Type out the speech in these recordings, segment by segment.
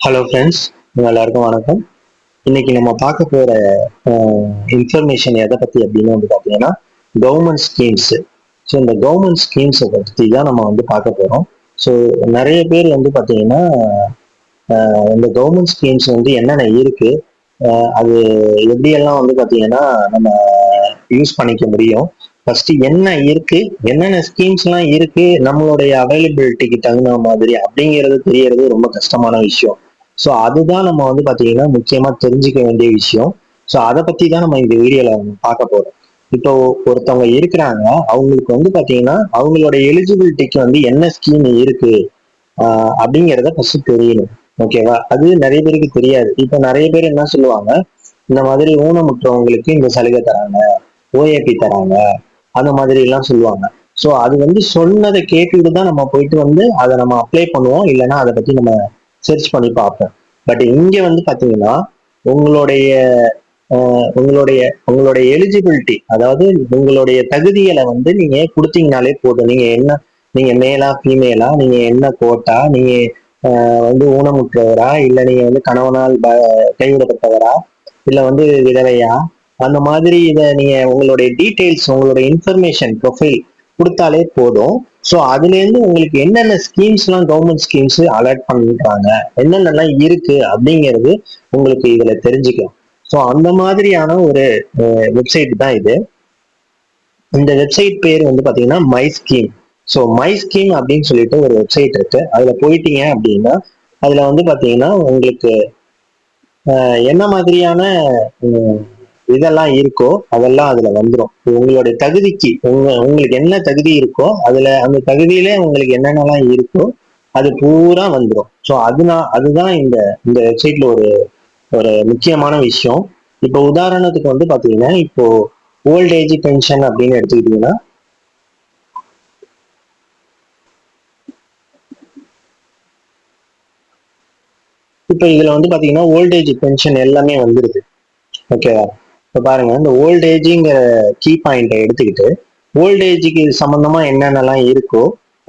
Hello friends, எல்லாருக்கும் வணக்கம். இன்னைக்கு நம்ம பார்க்க போற இன்ஃபர்மேஷன் எதை பத்தி அப்படின்னு வந்து பார்த்தீங்கன்னா கவர்மெண்ட் ஸ்கீம்ஸ். ஸோ இந்த கவர்மெண்ட் ஸ்கீம்ஸை பற்றி தான் நம்ம வந்து பார்க்க போறோம். ஸோ நிறைய பேர் வந்து பார்த்தீங்கன்னா இந்த கவர்மெண்ட் ஸ்கீம்ஸ் வந்து என்னென்ன இருக்கு, அது எப்படியெல்லாம் வந்து பார்த்தீங்கன்னா நம்ம யூஸ் பண்ணிக்க முடியும், ஃபர்ஸ்ட் என்ன இருக்கு, என்னென்ன ஸ்கீம்ஸ் எல்லாம் இருக்கு நம்மளுடைய அவைலபிலிட்டிக்கு தகுந்த மாதிரி அப்படிங்கிறது தெரியறது ரொம்ப கஷ்டமான விஷயம். ஸோ அதுதான் நம்ம வந்து பாத்தீங்கன்னா முக்கியமா தெரிஞ்சுக்க வேண்டிய விஷயம். ஸோ அதை பத்தி தான் நம்ம இந்த வீடியோல பார்க்க போறோம். இப்போ ஒருத்தவங்க இருக்கிறாங்க, அவங்களுக்கு வந்து பாத்தீங்கன்னா அவங்களோட எலிஜிபிலிட்டிக்கு வந்து என்ன ஸ்கீம் இருக்கு அப்படிங்கிறத ஃபர்ஸ்ட் தெரியணும். ஓகேவா? அது நிறைய பேருக்கு தெரியாது. இப்போ நிறைய பேர் என்ன சொல்லுவாங்க, இந்த மாதிரி ஊனமுற்றவங்களுக்கு இந்த சலுகை தராங்க, ஓஏபி தராங்க, அந்த மாதிரி எல்லாம் சொல்லுவாங்க. ஸோ அது வந்து சொன்னதை கேட்டுட்டு தான் நம்ம போயிட்டு வந்து அதை நம்ம அப்ளை பண்ணுவோம், இல்லைன்னா அதை பத்தி நம்ம சர்ச் பண்ணி பார்ப்போம். பட் இங்க வந்து பாத்தீங்கன்னா உங்களுடைய உங்களுடைய உங்களுடைய எலிஜிபிலிட்டி, அதாவது உங்களுடைய தகுதிகளை வந்து நீங்க கொடுத்தீங்கனாலே போதும். நீங்க என்ன, நீங்க மேலா ஃபீமேலா, நீங்க என்ன கோட்டா, நீங்க வந்து ஊனமுற்றவரா, இல்ல நீங்க வந்து கணவனால் கைவிடப்பட்டவரா, இல்ல வந்து விதவையா, அந்த மாதிரி இதை நீங்க உங்களுடைய டீட்டெயில்ஸ், உங்களுடைய இன்ஃபர்மேஷன் ப்ரொஃபைல் கொடுத்தாலே போதும். ஸோ அதுல இருந்து உங்களுக்கு என்னென்ன ஸ்கீம்ஸ் எல்லாம் கவர்மெண்ட் ஸ்கீம்ஸ் அலர்ட் பண்றாங்க, என்னென்னலாம் இருக்கு அப்படிங்கிறது உங்களுக்கு இதுல தெரிஞ்சுக்கலாம். ஸோ அந்த மாதிரியான ஒரு வெப்சைட் தான் இது. இந்த வெப்சைட் பேர் வந்து பாத்தீங்கன்னா my scheme. So my scheme அப்படின்னு சொல்லிட்டு ஒரு வெப்சைட் இருக்கு. அதுல போயிட்டீங்க அப்படின்னா அதுல வந்து பாத்தீங்கன்னா உங்களுக்கு என்ன மாதிரியான இதெல்லாம் இருக்கோ அதெல்லாம் அதுல வந்துடும். உங்களுடைய தகுதிக்கு உங்களுக்கு என்ன தகுதி இருக்கோ அதுல அந்த தகுதியில உங்களுக்கு என்னென்னலாம் இருக்கோ அது பூரா வந்துடும். ஸோ அதுதான் இந்த இந்த வெப்சைட்ல ஒரு ஒரு முக்கியமான விஷயம். இப்போ உதாரணத்துக்கு வந்து பாத்தீங்கன்னா, இப்போ ஓல்ட் ஏஜ் பென்ஷன் அப்படின்னு எடுத்துக்கிட்டீங்கன்னா, இப்போ இதுல வந்து பாத்தீங்கன்னா ஓல்டேஜ் பென்ஷன் எல்லாமே வந்துருது. ஓகேவா? இப்போ பாருங்க, இந்த ஓல்டேஜுங்கிற கீ பாயிண்டை எடுத்துக்கிட்டு ஓல்டேஜுக்கு சம்பந்தமா என்னென்னலாம் இருக்கோ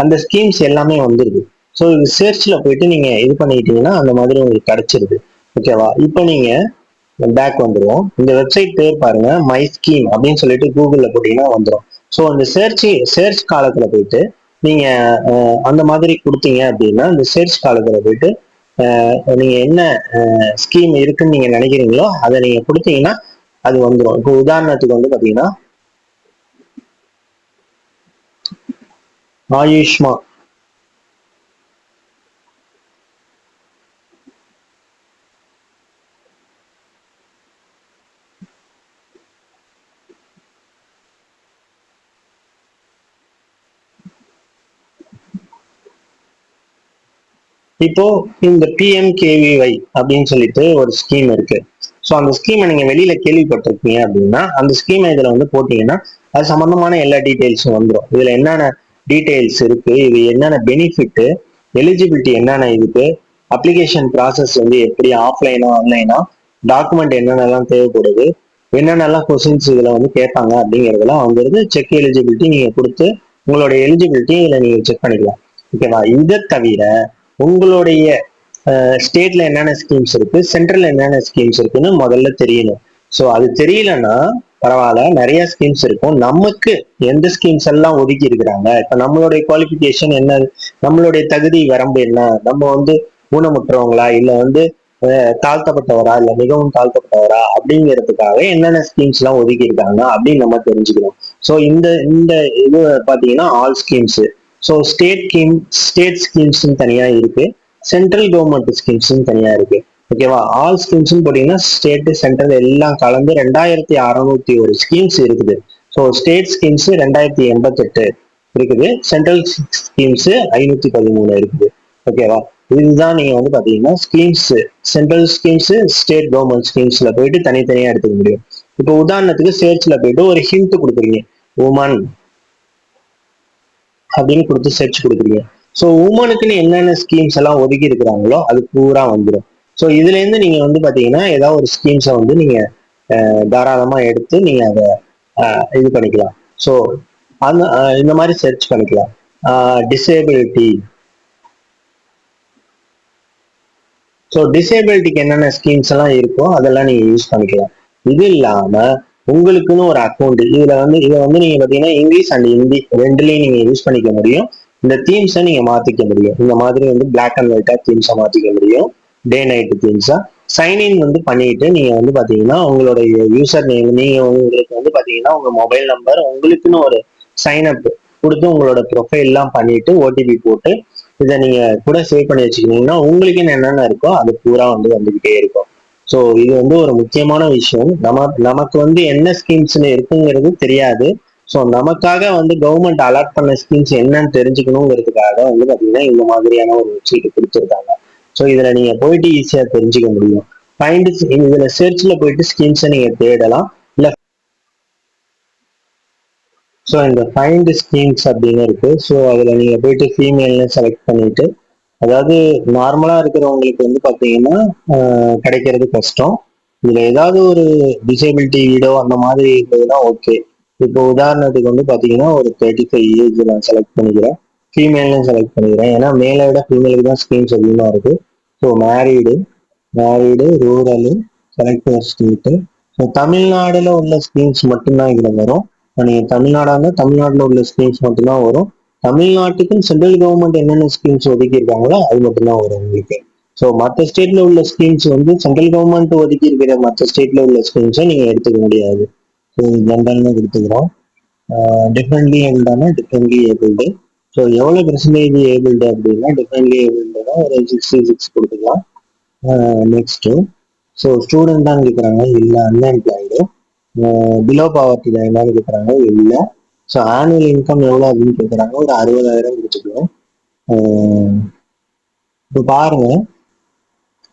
அந்த ஸ்கீம்ஸ் எல்லாமே வந்துருது. ஸோ இது சர்ச்ல போயிட்டு நீங்க இது பண்ணிக்கிட்டீங்கன்னா அந்த மாதிரி உங்களுக்கு கிடைச்சிருது. ஓகேவா? இப்போ நீங்க பேக் வந்துருவோம். இந்த வெப்சைட் பேர் பாருங்க, மை ஸ்கீம் அப்படின்னு சொல்லிட்டு கூகுள்ல போட்டீங்கன்னா வந்துடும். ஸோ அந்த சர்ச் காலத்துல போயிட்டு நீங்க அந்த மாதிரி கொடுத்தீங்க அப்படின்னா இந்த சர்ச் காலத்துல போயிட்டு நீங்க என்ன ஸ்கீம் இருக்குன்னு நீங்க நினைக்கிறீங்களோ அதை நீங்க கொடுத்தீங்கன்னா அது வந்துடும். இப்போ உதாரணத்துக்கு வந்து பாத்தீங்கன்னா ஆயுஷ்மா. இப்போ இந்த பிஎம்கேவிஒய் அப்படின்னு சொல்லிட்டு ஒரு ஸ்கீம் இருக்கு. ஸோ அந்த ஸ்கீமை நீங்க வெளியில கேள்விப்பட்டிருக்கீங்க அப்படின்னா அந்த ஸ்கீமை இதுல வந்து போட்டீங்கன்னா அது சம்பந்தமான எல்லா டீட்டெயில்ஸும் வந்துடும். இதுல என்னென்ன டீட்டெயில்ஸ் இருக்கு, இது என்னென்ன பெனிஃபிட், எலிஜிபிலிட்டி என்னென்ன இருக்கு, அப்ளிகேஷன் ப்ராசஸ் வந்து எப்படி, ஆஃப்லைனா ஆன்லைனா, டாக்குமெண்ட் என்னென்னலாம் தேவைப்படுது, என்னென்னலாம் கொஸ்டின்ஸ் இதுல வந்து கேட்பாங்க அப்படிங்கிறதெல்லாம் வந்துருது. செக் எலிஜிபிலிட்டி நீங்க கொடுத்து உங்களோட எலிஜிபிலிட்டி இதுல நீங்க செக் பண்ணிக்கலாம். ஓகேவா? இதை தவிர உங்களுடைய ஸ்டேட்ல என்னென்ன ஸ்கீம்ஸ் இருக்கு, சென்ட்ரல்ல என்னென்ன ஸ்கீம்ஸ் இருக்குன்னு முதல்ல தெரியணும். ஸோ அது தெரியலன்னா பரவாயில்ல, நிறைய ஸ்கீம்ஸ் இருக்கும். நமக்கு எந்த ஸ்கீம்ஸ் எல்லாம் ஒதுக்கி இருக்கிறாங்க, இப்ப நம்மளுடைய குவாலிபிகேஷன் என்ன, நம்மளுடைய தகுதி வரம்பு என்ன, நம்ம வந்து ஊனமுற்றவங்களா இல்ல வந்து தாழ்த்தப்பட்டவரா இல்ல மிகவும் தாழ்த்தப்பட்டவரா அப்படிங்கிறதுக்காக என்னென்ன ஸ்கீம்ஸ் எல்லாம் ஒதுக்கி இருக்காங்க அப்படின்னு நம்ம தெரிஞ்சுக்கணும். ஸோ இந்த இந்த இது பாத்தீங்கன்னா all schemes. So state schemes தனியா இருக்கு, சென்ட்ரல் கவர்மெண்ட் ஸ்கீம்ஸ் தனியா இருக்கு. ஓகேவா? ஆல் ஸ்கீம்ஸ் போட்டீங்கன்னா ஸ்டேட் சென்ட்ரல் எல்லாம் கலந்து 2601 ஸ்கீம்ஸ் இருக்குது. ஸோ ஸ்டேட் ஸ்கீம்ஸ் 2088 இருக்குது, சென்ட்ரல் ஸ்கீம்ஸ் 513 இருக்குது. ஓகேவா? இதுதான் நீங்க வந்து பாத்தீங்கன்னா schemes, central schemes, state government ஸ்கீம்ஸ்ல போயிட்டு தனித்தனியா எடுத்துக்க முடியும். இப்போ உதாரணத்துக்கு சேர்ச்ல போயிட்டு ஒரு ஹிண்ட் கொடுக்குறீங்க, உமன் அப்படின்னு கொடுத்து சர்ச் கொடுக்குறீங்க. ஸோ உமனுக்குன்னு என்னென்ன ஸ்கீம்ஸ் எல்லாம் ஒதுக்கி இருக்கிறாங்களோ அது பூரா வந்துடும். ஸோ இதுல இருந்து நீங்க வந்து பாத்தீங்கன்னா ஏதாவது ஒரு ஸ்கீம்ஸை வந்து நீங்க தாராளமா எடுத்து நீங்க அதை இது பண்ணிக்கலாம். ஸோ அந்த இந்த மாதிரி சர்ச் பண்ணிக்கலாம். டிசேபிலிட்டி, ஸோ டிசேபிலிட்டிக்கு என்னென்ன ஸ்கீம்ஸ் எல்லாம் இருக்கோ அதெல்லாம் நீங்க யூஸ் பண்ணிக்கலாம். இது இல்லாம உங்களுக்குன்னு ஒரு அக்கௌண்ட் இதை வந்து நீங்க பாத்தீங்கன்னா இங்கிலீஷ் அண்ட் ஹிந்தி ரெண்டுலயும் நீங்க யூஸ் பண்ணிக்க முடியும். இந்த தீம்ஸை நீங்க மாத்திக்க முடியும். இந்த மாதிரி வந்து பிளாக் அண்ட் ஒயிட்டா தீம்ஸை மாத்திக்க முடியும், டே நைட் தீம்ஸா. சைன்இன் வந்து பண்ணிட்டு நீங்க வந்து பாத்தீங்கன்னா உங்களுடைய யூசர் நேம், நீங்க உங்களுக்கு வந்து பாத்தீங்கன்னா உங்க மொபைல் நம்பர், உங்களுக்குன்னு ஒரு சைன் அப் கொடுத்து உங்களோட ப்ரொஃபைல் எல்லாம் பண்ணிட்டு ஓடிபி போட்டு இதை நீங்க கூட சேவ் பண்ணி வச்சுக்கிட்டீங்கன்னா உங்களுக்கு என்னென்ன இருக்கோ அது பூரா வந்து வந்துகிட்டே இருக்கும். ஸோ இது வந்து ஒரு முக்கியமான விஷயம். நமக்கு வந்து என்ன ஸ்கீம்ஸ்னு இருக்குங்கிறது தெரியாது. ஸோ நமக்காக வந்து கவர்மெண்ட் அலாட் பண்ண ஸ்கீம்ஸ் என்னன்னு தெரிஞ்சுக்கணுங்கிறதுக்காக வந்து பாத்தீங்கன்னா இந்த மாதிரியான ஒரு வெப்சைட் கொடுத்துருக்காங்க. ஸோ இதுல நீங்க போயிட்டு ஈஸியா தெரிஞ்சுக்க முடியும். ஃபைண்ட் இதுல சர்ச்ல போயிட்டு ஸ்கீம்ஸை நீங்க தேடலாம். இல்ல ஸோ இந்த ஃபைண்ட் ஸ்கீம்ஸ் அப்படின்னு இருக்கு. ஸோ அதுல நீங்க போயிட்டு ஃபீமேல்னு செலக்ட் பண்ணிட்டு, அதாவது நார்மலா இருக்கிறவங்களுக்கு வந்து பாத்தீங்கன்னா கிடைக்கிறது கஷ்டம். இதுல ஏதாவது ஒரு டிசேபிலிட்டி வீடோ அந்த மாதிரி இருந்ததுன்னா ஓகே. இப்போ உதாரணத்துக்கு வந்து பாத்தீங்கன்னா ஒரு 35 ஏஜ் நான் செலக்ட் பண்ணிக்கிறேன், ஃபீமேல்னு செலக்ட் பண்ணிக்கிறேன். ஏன்னா மேலை விட ஃபீமேலுக்கு தான் ஸ்கீம்ஸ் அதிகமா இருக்கு. So married rural select state. So தமிழ்நாடுல உள்ள ஸ்கீம்ஸ் மட்டும்தான் இதுல வரும். நீங்க தமிழ்நாடா இருந்தா தமிழ்நாட்டுல உள்ள ஸ்கீம்ஸ் மட்டும்தான் வரும். தமிழ்நாட்டுக்கும் சென்ட்ரல் கவர்மெண்ட் என்னென்ன ஸ்கீம்ஸ் ஒதுக்கி இருக்காங்களோ அது மட்டும்தான் வரும் உங்களுக்கு. ஸோ மற்ற ஸ்டேட்ல உள்ள ஸ்கீம்ஸ் வந்து சென்ட்ரல் கவர்மெண்ட் ஒதுக்கி இருக்கிற மற்ற ஸ்டேட்ல உள்ள ஸ்கீம்ஸை நீங்க எடுத்துக்க முடியாது. ஸோ ஜென்ரல்னு கொடுத்துக்கிறோம். டிஃப்ரெண்ட்லி ஏபிள்டானா டிஃப்ரெண்ட்லி ஏபிள்டு. ஸோ எவ்வளோ பெர்சன்டேஜ் ஏபிள்டு அப்படின்னா டிஃப்ரெண்ட்லி ஏபிள்டுனா ஒரு 66 கொடுத்துக்கலாம். நெக்ஸ்ட், ஸோ ஸ்டூடெண்ட் தான் கேட்குறாங்க, இல்லை அன்எம்ப்ளாய்டு. பிலோ பாவர்ட்டி லைனான்னு கேட்குறாங்க, இல்லை. ஸோ ஆனுவல் இன்கம் எவ்வளோ அப்படின்னு கேட்குறாங்க, ஒரு 60,000 கொடுத்துக்கலாம். இப்போ பாருங்க,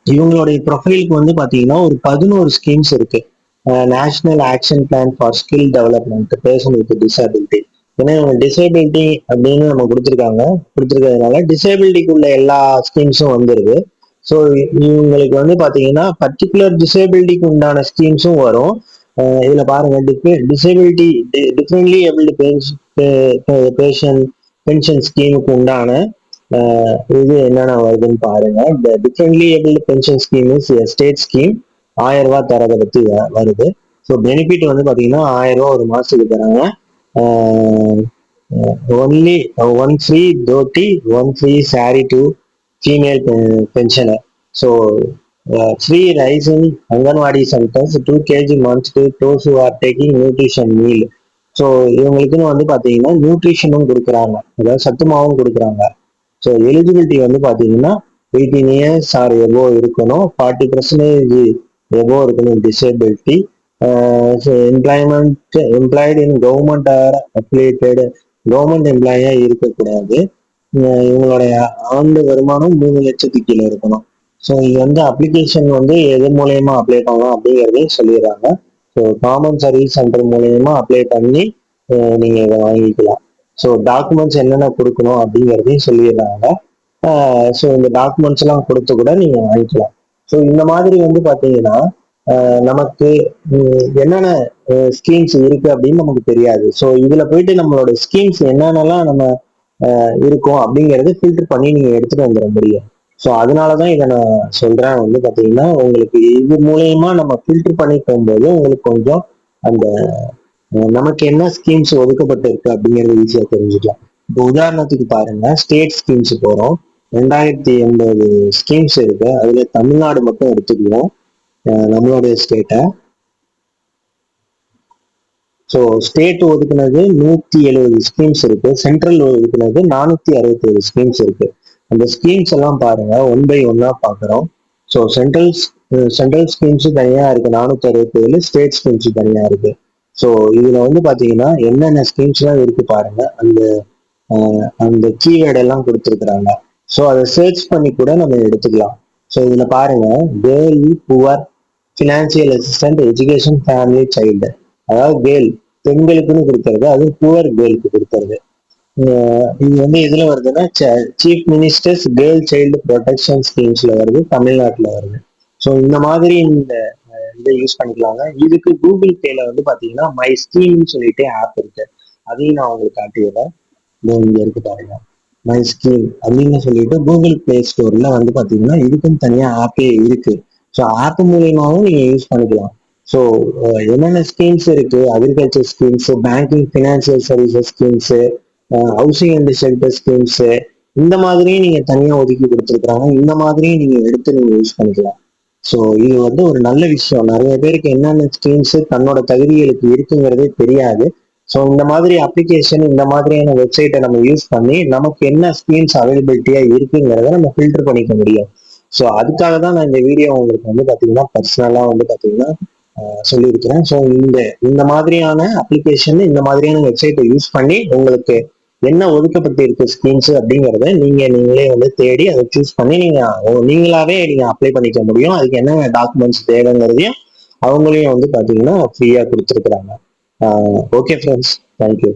இவங்களுடைய ப்ரொஃபைலுக்கு வந்து பாத்தீங்கன்னா ஒரு 11 ஸ்கீம்ஸ் இருக்கு. National action plan for skill development person with disability. ஏன்னா இவங்க டிசேபிலிட்டி அப்படின்னு நம்ம கொடுத்துருக்கிறதுனால டிசேபிலிட்டிக்குள்ள எல்லா ஸ்கீம்ஸும் வந்துருது. ஸோ இவங்களுக்கு வந்து பாத்தீங்கன்னா பர்டிகுலர் டிசேபிலிட்டிக்கு உண்டான ஸ்கீம்ஸும் வரும். இதுல பாருங்க, டிசேபிலிட்டி டிஃப்ரெண்ட்லி ஏபிள்டு பேஷன் பென்ஷன் ஸ்கீமுக்கு உண்டான இது என்னென்ன வருதுன்னு பாருங்க. இந்த differently abled pension scheme is state scheme. 1000 ரூபாய் தரதை பத்தி வருது. ஸோ பெனிஃபிட் வந்து பாத்தீங்கன்னா 1000 ரூபாய் ஒரு மாசத்துக்கு தராங்க. ஒன்லி ஒன் ஃப்ரீ தோட்டி, one free sorry to female pensioner. So free rice in anganwadi centres 2 kg months to those who are taking nutrition meal. So இவங்களுக்குன்னு வந்து பாத்தீங்கன்னா நியூட்ரிஷனும் கொடுக்குறாங்க, அதாவது சத்துமாவும் கொடுக்குறாங்க. ஸோ எலிஜிபிலிட்டி வந்து பாத்தீங்கன்னா 18 years ஆர் எபோ இருக்கணும், 40% எபோ இருக்கணும் disability. Employed in government or applicated, government எம்ப்ளாயா இருக்கக்கூடாது. இவங்களுடைய ஆண்டு வருமானம் 3 லட்சத்துக்கு கீழே இருக்கணும். ஸோ இது வந்து அப்ளிகேஷன் வந்து எது மூலயமா அப்ளை பண்ணலாம் அப்படிங்கிறதையும் சொல்லிடுறாங்க. ஸோ காமன் சர்வீஸ் சென்டர் மூலயமா அப்ளை பண்ணி நீங்க இதை வாங்கிக்கலாம். ஸோ டாக்குமெண்ட்ஸ் என்னென்ன கொடுக்கணும் அப்படிங்கிறதையும் சொல்லிடுறாங்க. ஸோ இந்த டாக்குமெண்ட்ஸ் எல்லாம் கொடுத்து கூட நீங்க வாங்கிக்கலாம். ஸோ இந்த மாதிரி வந்து பாத்தீங்கன்னா நமக்கு என்னென்ன ஸ்கீம்ஸ் இருக்கு அப்படின்னு நமக்கு தெரியாது. ஸோ இதுல போயிட்டு நம்மளோட ஸ்கீம்ஸ் என்னென்னலாம் நம்ம இருக்கும் அப்படிங்கறது ஃபில்டர் பண்ணி நீங்க எடுத்துட்டு வந்துட முடியும். ஸோ அதனாலதான் இதை நான் சொல்றேன். வந்து பாத்தீங்கன்னா உங்களுக்கு இது மூலயமா நம்ம ஃபில்டர் பண்ணி போகும்போது உங்களுக்கு கொஞ்சம் அந்த நமக்கு என்ன ஸ்கீம்ஸ் ஒதுக்கப்பட்டு இருக்கு அப்படிங்கறது ஈஸியா தெரிஞ்சுக்கலாம். இப்போ உதாரணத்துக்கு பாருங்க, ஸ்டேட் ஸ்கீம்ஸ் போறோம். 2080 ஸ்கீம்ஸ் இருக்கு. அதுல தமிழ்நாடு மட்டும் எடுத்துக்குவோம், நம்மளுடைய ஸ்டேட்டை. ஸோ ஸ்டேட் ஒதுக்குனது 170 ஸ்கீம்ஸ் இருக்கு, சென்ட்ரல் ஒதுக்குனது 467 ஸ்கீம்ஸ் இருக்கு. அந்த ஸ்கீம்ஸ் எல்லாம் பாருங்க, ஒன் பை ஒன்னா பாக்குறோம். ஸோ சென்ட்ரல் ஸ்கீம்ஸ் தனியா இருக்கு 467, ஸ்டேட் ஸ்கீம்ஸ் தனியா இருக்கு. ஸோ இதுல வந்து பாத்தீங்கன்னா என்னென்ன ஸ்கீம்ஸ் எல்லாம் இருக்கு பாருங்க, அந்த அந்த கீவேர்டு எல்லாம் கொடுத்துருக்குறாங்க. ஸோ அதை சர்ச் பண்ணி கூட நம்ம எடுத்துக்கலாம். ஸோ இதுல பாருங்க, girl, poor, financial assistant, education, family, child. அதாவது கேர்ள் பெண்களுக்குன்னு கொடுக்கறது, அது புவர் கேர்ளுக்கு கொடுக்கறது. இது வந்து எதுல வருதுன்னா chief ministers girl child protection ஸ்கீம்ஸ்ல வருது, தமிழ்நாட்டுல வருது. ஸோ இந்த மாதிரி இந்த இதை யூஸ் பண்ணிக்கலாங்க. இதுக்கு கூகுள் பேல வந்து பாத்தீங்கன்னா மை ஸ்கீம்னு சொல்லிட்டு ஆப் இருக்கு, அதையும் நான் உங்களுக்கு காட்டிடுறேன். இங்க இருக்கு பாருங்க. மை ஸ்கீம் அப்படின்னு சொல்லிட்டு கூகுள் பிளே ஸ்டோர்ல வந்து பாத்தீங்கன்னா இதுக்கும் தனியா ஆப்பே இருக்கு. ஸோ ஆப் மூலியமாவும் நீங்க யூஸ் பண்ணிக்கலாம். ஸோ என்னென்ன ஸ்கீம்ஸ் இருக்கு, agriculture schemes, banking financial services schemes, housing and shelter schemes, இந்த மாதிரியும் நீங்க தனியா ஒதுக்கி கொடுத்துருக்காங்க. இந்த மாதிரியும் நீங்க எடுத்து நீங்க யூஸ் பண்ணிக்கலாம். ஸோ இது வந்து ஒரு நல்ல விஷயம். நிறைய பேருக்கு என்னென்ன ஸ்கீம்ஸ் தன்னோட தகுதிகளுக்கு இருக்குங்கிறதே தெரியாது. ஸோ இந்த மாதிரி அப்ளிகேஷன், இந்த மாதிரியான வெப்சைட்டை நம்ம யூஸ் பண்ணி நமக்கு என்ன ஸ்கீம்ஸ் அவைலபிலிட்டியா இருக்குங்கிறத நம்ம ஃபில்டர் பண்ணிக்க முடியும். ஸோ அதுக்காக தான் நான் இந்த வீடியோ உங்களுக்கு வந்து பாத்தீங்கன்னா பர்சனலா வந்து பாத்தீங்கன்னா சொல்லியிருக்கிறேன். ஸோ இந்த இந்த மாதிரியான அப்ளிகேஷன், இந்த மாதிரியான வெப்சைட்டை யூஸ் பண்ணி உங்களுக்கு என்ன ஒதுக்கப்பட்டு இருக்கு ஸ்கீம்ஸ் அப்படிங்கறத நீங்களே வந்து தேடி அதை சூஸ் பண்ணி நீங்களாவே நீங்க அப்ளை பண்ணிக்க முடியும். அதுக்கு என்ன டாக்குமெண்ட்ஸ் தேவைங்கிறதையும் அவங்களையும் வந்து பாத்தீங்கன்னா ஃப்ரீயா கொடுத்துருக்குறாங்க. Okay friends, thank you.